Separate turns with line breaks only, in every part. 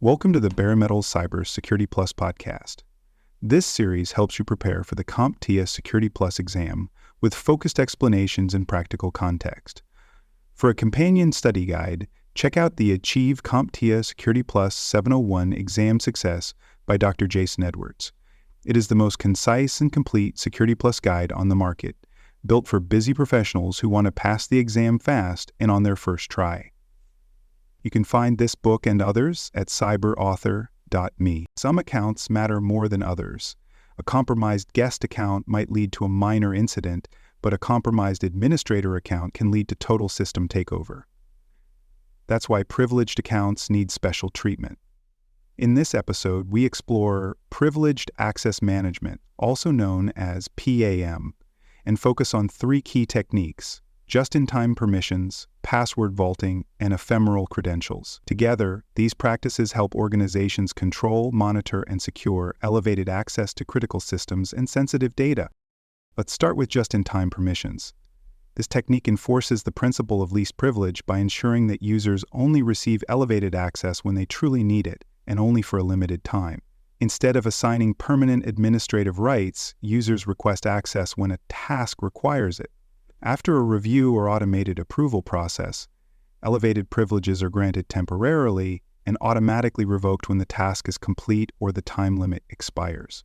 Welcome to the Bare Metal Cyber Security Plus podcast. This series helps you prepare for the CompTIA Security Plus exam with focused explanations and practical context. For a companion study guide, check out the Achieve CompTIA Security Plus 701 Exam Success by Dr. Jason Edwards. It is the most concise and complete Security Plus guide on the market, built for busy professionals who want to pass the exam fast and on their first try. You can find this book and others at cyberauthor.me. Some accounts matter more than others. A compromised guest account might lead to a minor incident, but a compromised administrator account can lead to total system takeover. That's why privileged accounts need special treatment. In this episode, we explore privileged access management, also known as PAM, and focus on three key techniques: just-in-time permissions, password vaulting, and ephemeral credentials. Together, these practices help organizations control, monitor, and secure elevated access to critical systems and sensitive data. Let's start with just-in-time permissions. This technique enforces the principle of least privilege by ensuring that users only receive elevated access when they truly need it, and only for a limited time. Instead of assigning permanent administrative rights, users request access when a task requires it. After a review or automated approval process, elevated privileges are granted temporarily and automatically revoked when the task is complete or the time limit expires.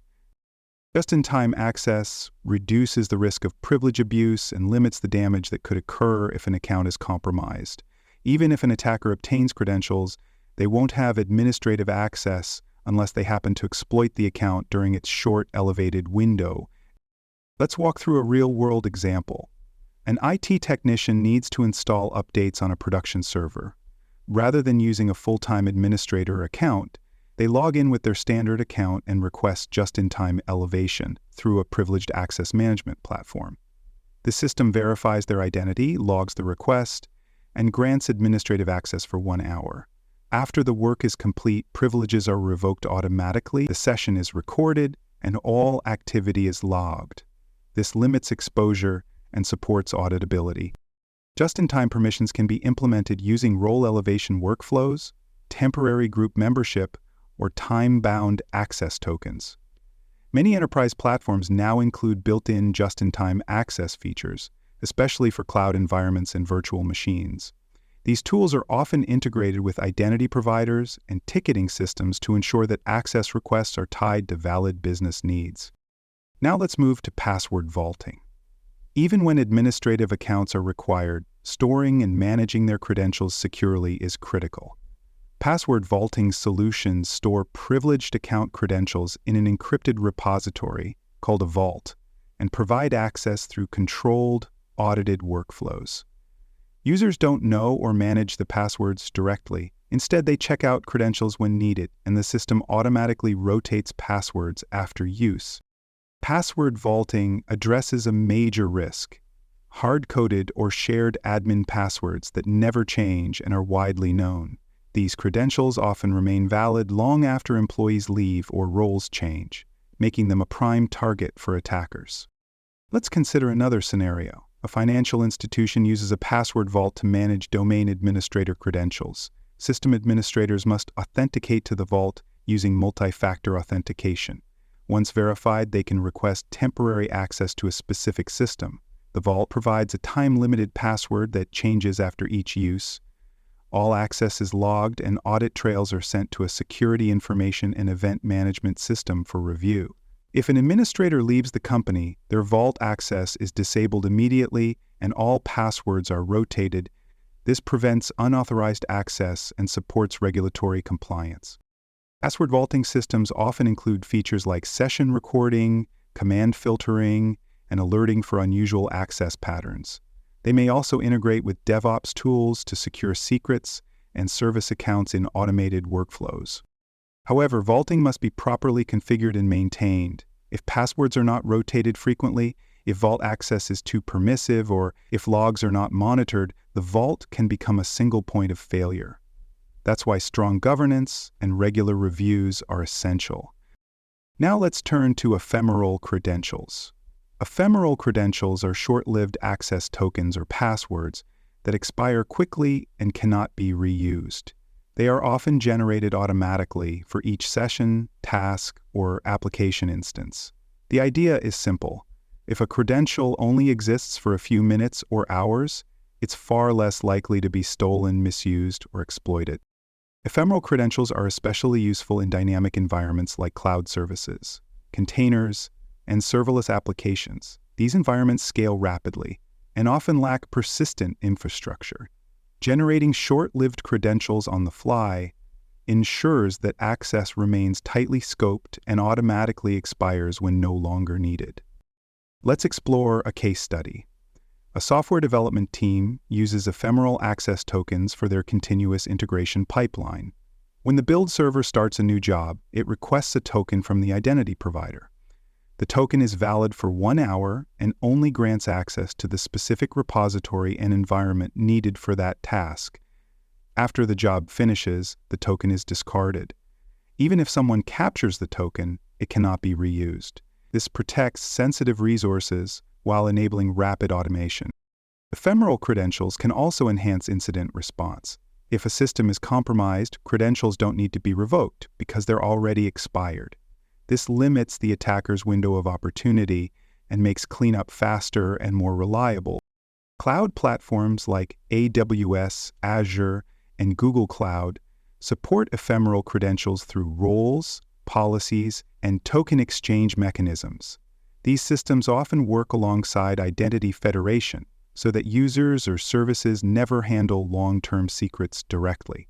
Just-in-time access reduces the risk of privilege abuse and limits the damage that could occur if an account is compromised. Even if an attacker obtains credentials, they won't have administrative access unless they happen to exploit the account during its short, elevated window. Let's walk through a real-world example. An IT technician needs to install updates on a production server. Rather than using a full-time administrator account, they log in with their standard account and request just-in-time elevation through a privileged access management platform. The system verifies their identity, logs the request, and grants administrative access for 1 hour. After the work is complete, privileges are revoked automatically, the session is recorded, and all activity is logged. This limits exposure and supports auditability. Just-in-time permissions can be implemented using role elevation workflows, temporary group membership, or time-bound access tokens. Many enterprise platforms now include built-in just-in-time access features, especially for cloud environments and virtual machines. These tools are often integrated with identity providers and ticketing systems to ensure that access requests are tied to valid business needs. Now let's move to password vaulting. Even when administrative accounts are required, storing and managing their credentials securely is critical. Password vaulting solutions store privileged account credentials in an encrypted repository called a vault and provide access through controlled, audited workflows. Users don't know or manage the passwords directly. Instead, they check out credentials when needed, and the system automatically rotates passwords after use. Password vaulting addresses a major risk: hard-coded or shared admin passwords that never change and are widely known. These credentials often remain valid long after employees leave or roles change, making them a prime target for attackers. Let's consider another scenario. A financial institution uses a password vault to manage domain administrator credentials. System administrators must authenticate to the vault using multi-factor authentication. Once verified, they can request temporary access to a specific system. The vault provides a time-limited password that changes after each use. All access is logged, and audit trails are sent to a security information and event management system for review. If an administrator leaves the company, their vault access is disabled immediately and all passwords are rotated. This prevents unauthorized access and supports regulatory compliance. Password vaulting systems often include features like session recording, command filtering, and alerting for unusual access patterns. They may also integrate with DevOps tools to secure secrets and service accounts in automated workflows. However, vaulting must be properly configured and maintained. If passwords are not rotated frequently, if vault access is too permissive, or if logs are not monitored, the vault can become a single point of failure. That's why strong governance and regular reviews are essential. Now let's turn to ephemeral credentials. Ephemeral credentials are short-lived access tokens or passwords that expire quickly and cannot be reused. They are often generated automatically for each session, task, or application instance. The idea is simple. If a credential only exists for a few minutes or hours, it's far less likely to be stolen, misused, or exploited. Ephemeral credentials are especially useful in dynamic environments like cloud services, containers, and serverless applications. These environments scale rapidly and often lack persistent infrastructure. Generating short-lived credentials on the fly ensures that access remains tightly scoped and automatically expires when no longer needed. Let's explore a case study. A software development team uses ephemeral access tokens for their continuous integration pipeline. When the build server starts a new job, it requests a token from the identity provider. The token is valid for 1 hour and only grants access to the specific repository and environment needed for that task. After the job finishes, the token is discarded. Even if someone captures the token, it cannot be reused. This protects sensitive resources while enabling rapid automation. Ephemeral credentials can also enhance incident response. If a system is compromised, credentials don't need to be revoked because they're already expired. This limits the attacker's window of opportunity and makes cleanup faster and more reliable. Cloud platforms like AWS, Azure, and Google Cloud support ephemeral credentials through roles, policies, and token exchange mechanisms. These systems often work alongside identity federation so that users or services never handle long-term secrets directly.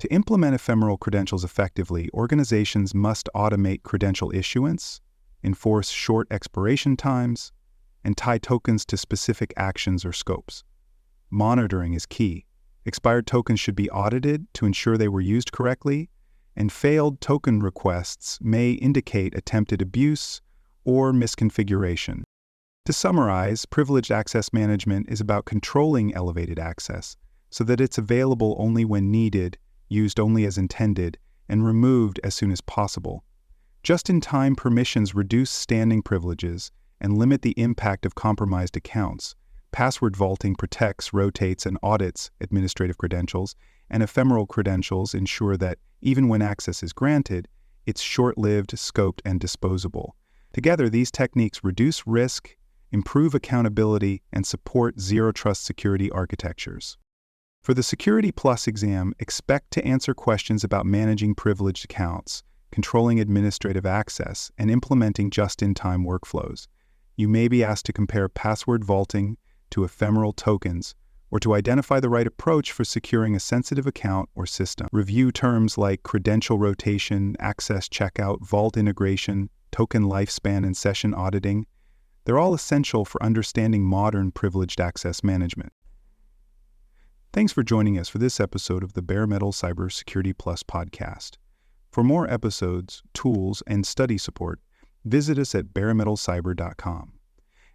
To implement ephemeral credentials effectively, organizations must automate credential issuance, enforce short expiration times, and tie tokens to specific actions or scopes. Monitoring is key. Expired tokens should be audited to ensure they were used correctly, and failed token requests may indicate attempted abuse or misconfiguration. To summarize, privileged access management is about controlling elevated access so that it's available only when needed, used only as intended, and removed as soon as possible. Just-in-time permissions reduce standing privileges and limit the impact of compromised accounts. Password vaulting protects, rotates, and audits administrative credentials, and ephemeral credentials ensure that, even when access is granted, it's short-lived, scoped, and disposable. Together, these techniques reduce risk, improve accountability, and support zero-trust security architectures. For the Security Plus exam, expect to answer questions about managing privileged accounts, controlling administrative access, and implementing just-in-time workflows. You may be asked to compare password vaulting to ephemeral tokens, or to identify the right approach for securing a sensitive account or system. Review terms like credential rotation, access checkout, vault integration, token lifespan, and session auditing. They're all essential for understanding modern privileged access management. Thanks for joining us for this episode of the Bare Metal Cybersecurity Plus podcast. For more episodes, tools, and study support, visit us at baremetalcyber.com.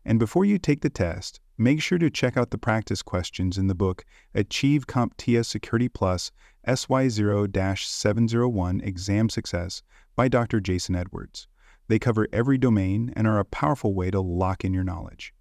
And before you take the test, make sure to check out the practice questions in the book Achieve CompTIA Security Plus SY0-701 Exam Success by Dr. Jason Edwards. They cover every domain and are a powerful way to lock in your knowledge.